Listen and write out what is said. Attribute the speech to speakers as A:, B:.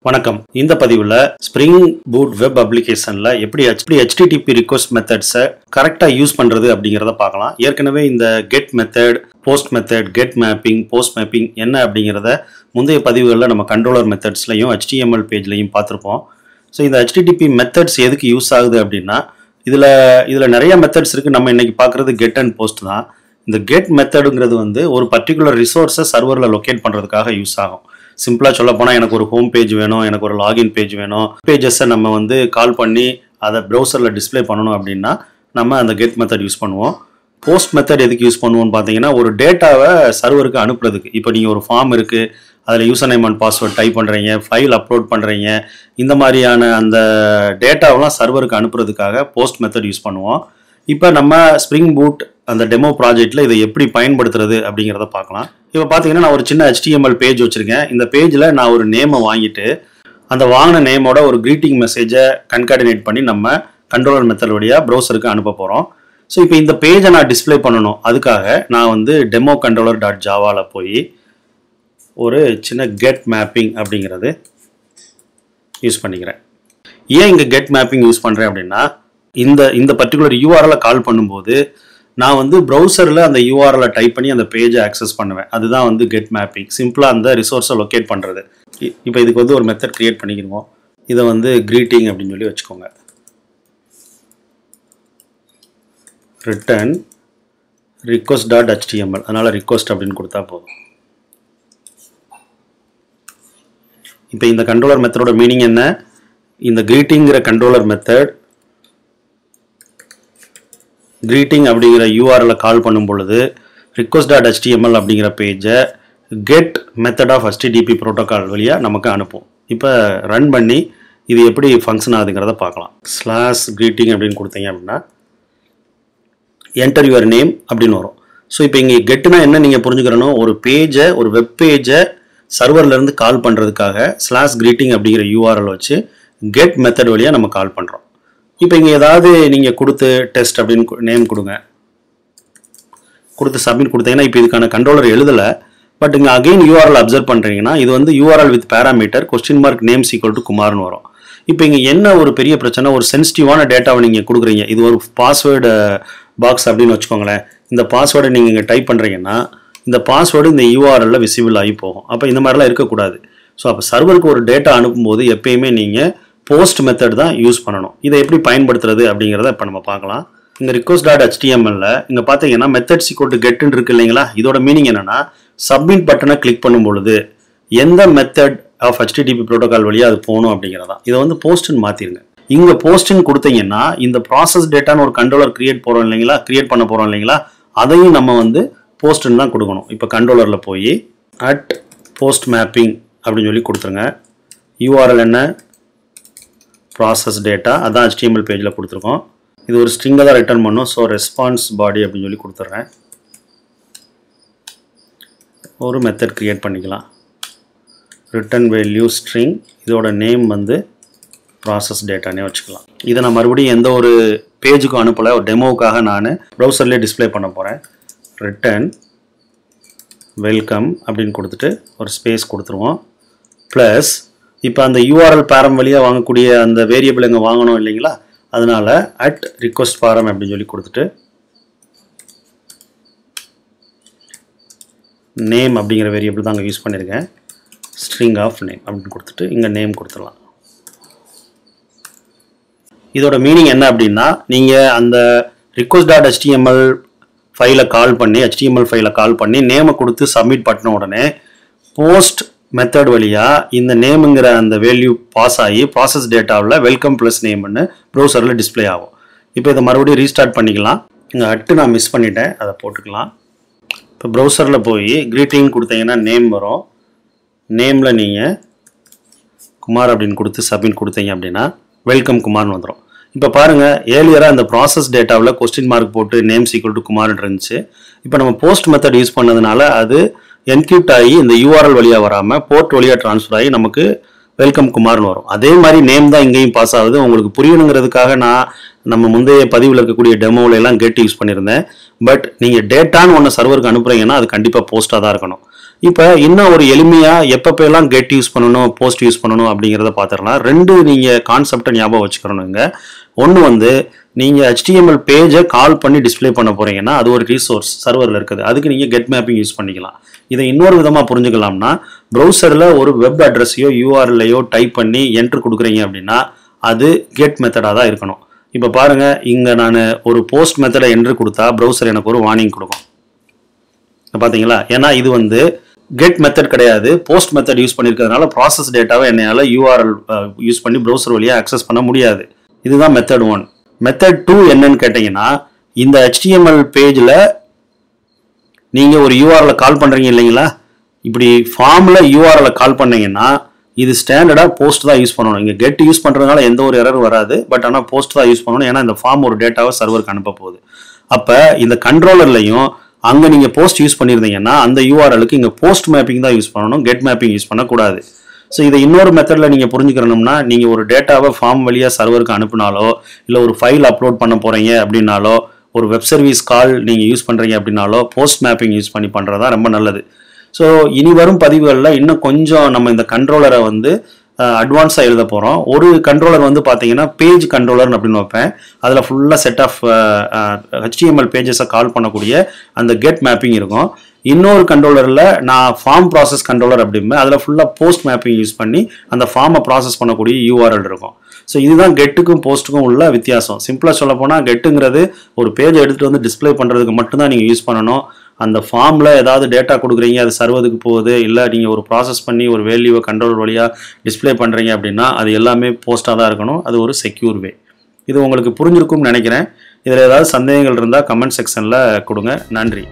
A: வணக்கம். இந்த பதிவுல ஸ்ப்ரிங் பூட் வெப் அப்ளிகேஷன்ல எப்படி HTTP ரிக்வெஸ்ட் மெத்தட்ஸை கரெக்டா யூஸ் பண்றது அப்படிங்கறத பார்க்கலாம். ஏற்கனவே இந்த get method, post method, get mapping, post mapping என்ன அப்படிங்கறத முந்தைய பதிவுகளில் நம்ம கண்ட்ரோலர் மெத்தட்ஸ்லையும் HTML பேஜ்லையும் பார்த்துருப்போம். ஸோ இந்த HTTP மெத்தட்ஸ் எதுக்கு யூஸ் ஆகுது அப்படின்னா இதுல நிறைய மெத்தட்ஸ் இருக்கு. நம்ம இன்னைக்கு பார்க்கறது கெட் அண்ட் போஸ்ட் தான். இந்த கெட் மெத்தடுங்கிறது ஒரு பர்டிகுலர் ரிசோர்ஸை சர்வரில் லொக்கேட் பண்ணுறதுக்காக யூஸ் ஆகும். சிம்பிளாக சொல்ல போனால் எனக்கு ஒரு ஹோம் பேஜ் வேணும், எனக்கு ஒரு லாகின் பேஜ் வேணும், பேஜஸை நம்ம கால் பண்ணி அதை ப்ரௌசரில் டிஸ்பிளே பண்ணணும் அப்படின்னா நம்ம அந்த கெட் மெத்தட் யூஸ் பண்ணுவோம். போஸ்ட் மெத்தட் எதுக்கு யூஸ் பண்ணுவோம்னு பார்த்தீங்கன்னா ஒரு டேட்டாவை சர்வருக்கு அனுப்புறதுக்கு. இப்போ நீங்கள் ஒரு ஃபார்ம் இருக்குது, அதில் user name and password type பண்ணுறீங்க, ஃபைல் அப்லோட் பண்ணுறீங்க, இந்த மாதிரியான அந்த டேட்டாவெலாம் சர்வருக்கு அனுப்புறதுக்காக போஸ்ட் மெத்தட் யூஸ் பண்ணுவோம். இப்போ நம்ம ஸ்ப்ரிங் பூட் அந்த டெமோ ப்ராஜெக்டில் இதை எப்படி பயன்படுத்துறது அப்படிங்கிறத பார்க்கலாம். இப்போ பார்த்தீங்கன்னா நான் ஒரு சின்ன HTML பேஜ் வச்சுருக்கேன். இந்த பேஜில் நான் ஒரு நேமை வாங்கிட்டு அந்த வாங்கின நேமோட ஒரு க்ரீட்டிங் மெசேஜை கன்கார்டினேட் பண்ணி நம்ம கண்ட்ரோலர் மெத்தட் வழியாக ப்ரௌசருக்கு அனுப்ப போகிறோம். ஸோ இப்போ இந்த பேஜை நான் டிஸ்பிளே பண்ணணும். அதுக்காக நான் டெமோ கண்ட்ரோலர் .javaல போய் ஒரு சின்ன கெட் மேப்பிங் அப்படிங்கிறது யூஸ் பண்ணிக்கிறேன். ஏன் இங்கே கெட் மேப்பிங் யூஸ் பண்ணுறேன் அப்படின்னா இந்த பர்டிகுலர் URL கால் பண்ணும்போது நான் ப்ரௌசரில் அந்த URL டைப் பண்ணி அந்த பேஜை ஆக்சஸ் பண்ணுவேன். அதுதான் கெட் மேப்பிங். சிம்பிளாக அந்த ரிசோர்ஸை லொக்கேட் பண்ணுறது. இப்போ இதுக்கு ஒரு மெத்தட் க்ரியேட் பண்ணிக்கிறோம். இதை க்ரீட்டிங் அப்படின்னு சொல்லி வச்சுக்கோங்க. ரிட்டர்ன் request.html, அதனால் ரிக்வெஸ்ட் அப்படின்னு கொடுத்தா போதும். இப்போ இந்த கண்ட்ரோலர் மெத்தடோட மீனிங் என்ன? இந்த க்ரீட்டிங்கிற கண்ட்ரோலர் மெத்தட் க்ரீட்டிங் அப்படிங்கிற URL கால் பண்ணும் பொழுது request.html அப்படிங்கிற பேஜை get method of HTTP protocol வழியாக நமக்கு அனுப்பும். இப்போ ரன் பண்ணி இது எப்படி ஃபங்க்ஷன் ஆகுதுங்கிறத பார்க்கலாம். /greeting அப்படின்னு கொடுத்தீங்க அப்படின்னா என்டர் யுவர் நேம் அப்படின்னு வரும். ஸோ இப்போ இங்கே கெட்டுனா என்ன நீங்கள் புரிஞ்சுக்கிறணும், ஒரு பேஜை, ஒரு வெப் பேஜை சர்வர்லேருந்து கால் பண்ணுறதுக்காக /greeting அப்படிங்கிற URL வச்சு கெட் மெத்தட் வழியாக நம்ம கால் பண்ணுறோம். இப்போ இங்கே ஏதாவது நீங்கள் கொடுத்து டெஸ்ட் அப்படின்னு நேம் கொடுங்க, கொடுத்து சப்மிட் கொடுத்தீங்கன்னா இப்போ இதுக்கான கண்ட்ரோலர் எழுதலை. பட் இங்கே அகெயின் URL அப்சர்வ் பண்ணுறீங்கன்னா இது URL வித் பேராமீட்டர் (?) நேம் குமார்னு வரும். இப்போ இங்கே என்ன ஒரு பெரிய பிரச்சனை, ஒரு சென்சிட்டிவான டேட்டாவை நீங்கள் கொடுக்குறீங்க. இது ஒரு பாஸ்வேர்டு பாக்ஸ் அப்படின்னு வச்சுக்கோங்களேன். இந்த பாஸ்வேர்டை நீங்கள் இங்கே டைப் பண்ணுறீங்கன்னா இந்த பாஸ்வேர்டு இந்த URLல விசிபிள் ஆகி போகும். அப்போ இந்த மாதிரிலாம் இருக்கக்கூடாது. ஸோ அப்போ சர்வருக்கு ஒரு டேட்டா அனுப்பும்போது எப்பயுமே நீங்கள் போஸ்ட் மெத்தட் தான் யூஸ் பண்ணணும். இதை எப்படி பயன்படுத்துறது அப்படிங்கிறத இப்போ நம்ம பார்க்கலாம். இந்த request.htmlல இங்கே பார்த்தீங்கன்னா மெத்தட்ஸ் ஈக்குவல் டு கெட்னு இருக்கு இல்லைங்களா? இதோட மீனிங் என்னன்னா சப்மிட் பட்டனை கிளிக் பண்ணும் பொழுது எந்த மெத்தட் ஆஃப் HTTP ப்ரோட்டோகால் வழியாக அது போகணும் அப்படிங்கிறதா. இதை போஸ்ட்னு மாற்றிருங்க. இங்கே போஸ்ட்னு கொடுத்தீங்கன்னா இந்த ப்ராசஸ் டேட்டான்னு ஒரு கண்ட்ரோலர் கிரியேட் பண்ண போகிறோம் இல்லைங்களா? அதையும் நம்ம போஸ்ட்னு தான் கொடுக்கணும். இப்போ கண்ட்ரோலரில் போய் @post mapping அப்படின்னு சொல்லி கொடுத்துருங்க. URL என்ன? ப்ராசஸ் டேட்டா, அதான் HTML பேஜில் கொடுத்துருக்கோம். இது ஒரு ஸ்ட்ரிங்கை தான் ரிட்டர்ன் பண்ணும். ஸோ ரெஸ்பான்ஸ் பாடி அப்படின்னு சொல்லி கொடுத்துட்றேன். ஒரு மெத்தட் க்ரியேட் பண்ணிக்கலாம். ரிட்டர்ன் வேல்யூ ஸ்ட்ரிங், இதோட நேம் ப்ராசஸ் டேட்டானே வச்சுக்கலாம். இதை நான் மறுபடியும் எந்த ஒரு பேஜுக்கும் அனுப்பலை, ஒரு டெமோவுக்காக நான் ப்ரௌசர்லேயே டிஸ்பிளே பண்ண போகிறேன். ரிட்டர்ன் வெல்கம் அப்படின்னு கொடுத்துட்டு ஒரு ஸ்பேஸ் கொடுத்துருவோம். ப்ளஸ் இப்போ அந்த URL பேரம் வழியாக வாங்கக்கூடிய அந்த வேரியபிள் எங்கே வாங்கணும் இல்லைங்களா? அதனால் @request param அப்படின்னு சொல்லி கொடுத்துட்டு நேம் அப்படிங்கிற வேரியபிள் தான் அங்கே யூஸ் பண்ணியிருக்கேன். ஸ்ட்ரிங் ஆஃப் நேம் அப்படின்னு கொடுத்துட்டு இங்கே நேம் கொடுத்துடலாம். இதோட மீனிங் என்ன அப்படின்னா நீங்கள் அந்த request.html ஃபைலை கால் பண்ணி HTML ஃபைலை கால் பண்ணி நேமை கொடுத்து சப்மிட் பண்ண உடனே போஸ்ட் மெத்தட் வழியாக இந்த நேமுங்கிற அந்த வேல்யூ பாஸ் ஆகி ப்ராசஸ் டேட்டாவில் வெல்கம் ப்ளஸ் நேம்னு ப்ரௌசரில் டிஸ்பிளே ஆகும். இப்போ இதை மறுபடியும் ரீஸ்டார்ட் பண்ணிக்கலாம். இங்கே நான் மிஸ் பண்ணிட்டேன், அதை போட்டுக்கலாம். இப்போ ப்ரௌசரில் போய் க்ரீட்டிங் கொடுத்தீங்கன்னா நேம் வரும். நேமில் நீங்கள் குமார் அப்படின்னு கொடுத்து சப்மிட் கொடுத்தீங்க அப்படின்னா வெல்கம் குமார்னு வந்துடும். இப்போ பாருங்கள், ஏர்லியராக அந்த ப்ராசஸ் டேட்டாவில் (?) போட்டு நேம் = குமார்னு இருந்துச்சு. இப்போ நம்ம போஸ்ட் மெத்தட் யூஸ் பண்ணதுனால அது என்கிரிப்ட் ஆகி இந்த URL வழியாக வராமல் போர்ட் வழியாக ட்ரான்ஸ்ஃபர் ஆகி நமக்கு வெல்கம் குமார்னு வரும். அதே மாதிரி நேம் தான் இங்கேயும் பாஸ் ஆகுது. உங்களுக்கு புரியணுங்கிறதுக்காக நான் நம்ம முந்தைய பதிவில் இருக்கக்கூடிய டெமோவில் எல்லாம் கெட் யூஸ் பண்ணியிருந்தேன். பட் நீங்கள் டேட்டான்னு ஒன்று சர்வருக்கு அனுப்புகிறீங்கன்னா அது கண்டிப்பாக போஸ்ட்டாக தான் இருக்கணும். இப்போ இன்னும் ஒரு எளிமையாக எப்பப்பெல்லாம் கெட் யூஸ் பண்ணணும் போஸ்ட் யூஸ் பண்ணணும் அப்படிங்கிறத பார்த்துடலாம். 2 நீங்கள் கான்செப்டை ஞாபகம் வச்சுக்கிறணுங்க. ஒன்று வந்து நீங்கள் HTML பேஜை கால் பண்ணி டிஸ்பிளே பண்ண போகிறீங்கன்னா அது ஒரு ரிசோர்ஸ் சர்வரில் இருக்குது. அதுக்கு நீங்கள் கெட் மேப்பிங் யூஸ் பண்ணிக்கலாம். இதை இன்னொரு விதமாக புரிஞ்சுக்கலாம்னா ப்ரௌசரில் ஒரு வெப் அட்ரஸையோ URL-ஐயோ டைப் பண்ணி என்ட்ரு கொடுக்குறீங்க அப்படின்னா அது கெட் மெத்தடாக தான் இருக்கணும். இப்போ பாருங்கள், இங்கே நான் ஒரு போஸ்ட் மெத்தடை என்ட்ரு கொடுத்தா ப்ரௌசர் எனக்கு ஒரு வார்னிங் கொடுக்கும். பார்த்தீங்களா? ஏன்னா இது வந்து கெட் மெத்தட் கிடையாது, போஸ்ட் மெத்தட் யூஸ் பண்ணியிருக்கிறதுனால ப்ராசஸ் டேட்டாவை என்னால் URL யூஸ் பண்ணி ப்ரௌசர் வழியாக அக்சஸ் பண்ண முடியாது. இதுதான் மெத்தட் 1. மெத்தட் 2 என்னன்னு கேட்டிங்கன்னா, இந்த HTML பேஜில் நீங்கள் ஒரு URL கால் பண்ணுறீங்க இல்லைங்களா, இப்படி ஃபார்மில் URL கால் பண்ணீங்கன்னா இது ஸ்டாண்டர்டாக போஸ்ட் தான் யூஸ் பண்ணணும். இங்கே கெட் யூஸ் பண்ணுறதுனால எந்த ஒரு எரர் வராது. பட் ஆனால் போஸ்ட் தான் யூஸ் பண்ணணும். ஏன்னா இந்த ஃபார்ம் ஒரு டேட்டாவை சர்வருக்கு அனுப்ப போகுது. அப்போ இந்த கண்ட்ரோலர்லையும் அங்கே நீங்கள் போஸ்ட் யூஸ் பண்ணியிருந்தீங்கன்னா அந்த URL-க்கு இங்கே போஸ்ட் மேப்பிங் தான் யூஸ் பண்ணணும், கெட் மேப்பிங் யூஸ் பண்ணக்கூடாது. ஸோ இதை இன்னொரு மெத்தடில் நீங்கள் புரிஞ்சுக்கணும்னா, நீங்கள் ஒரு டேட்டாவை ஃபார்ம் வழியாக சர்வருக்கு அனுப்பினாலோ இல்லை ஒரு ஃபைல் அப்லோட் பண்ண போகிறீங்க அப்படின்னாலோ ஒரு வெப் சர்வீஸ் கால் நீங்கள் யூஸ் பண்ணுறீங்க அப்படின்னாலோ போஸ்ட் மேப்பிங் யூஸ் பண்ணி பண்ணுறது தான் ரொம்ப நல்லது. ஸோ இனி வரும் பதிவுகளில் இன்னும் கொஞ்சம் நம்ம இந்த கண்ட்ரோலரை வந்து அட்வான்ஸாக எழுத போகிறோம். ஒரு கண்ட்ரோலர் வந்து பார்த்தீங்கன்னா பேஜ் கண்ட்ரோலர்னு அப்படின்னு வைப்பேன். அதில் ஃபுல்லாக செட் ஆஃப் HTML பேஜஸை கால் பண்ணக்கூடிய அந்த கெட் மேப்பிங் இருக்கும். இன்னொரு கண்ட்ரோலரில் நான் ஃபார்ம் ப்ராசஸ் கண்ட்ரோலர் அப்படிம்பேன். அதில் ஃபுல்லாக போஸ்ட் மேப்பிங் யூஸ் பண்ணி அந்த ஃபார்மை ப்ராசஸ் பண்ணக்கூடிய URL இருக்கும். ஸோ இதுதான் கெட்டுக்கும் போஸ்ட்டுக்கும் உள்ள வித்தியாசம். சிம்பிளாக சொல்ல போனால் கெட்டுங்கிறது ஒரு பேஜை எடுத்துகிட்டு வந்து டிஸ்பிளே பண்ணுறதுக்கு மட்டும்தான் நீங்கள் யூஸ் பண்ணணும். அந்த ஃபார்மில் ஏதாவது டேட்டா கொடுக்குறீங்க, அது சர்வருக்கு போகுது, இல்லை நீங்கள் ஒரு ப்ராசஸ் பண்ணி ஒரு வேல்யூவை கண்ட்ரோலர் வழியாக டிஸ்பிளே பண்ணுறீங்க அப்படின்னா அது எல்லாமே போஸ்ட்டாக தான் இருக்கணும். அது ஒரு செக்யூர் வே. இது உங்களுக்கு புரிஞ்சிருக்கும்னு நினைக்கிறேன். இதில் ஏதாவது சந்தேகங்கள் இருந்தால் கமெண்ட் செக்ஷனில் கொடுங்க. நன்றி.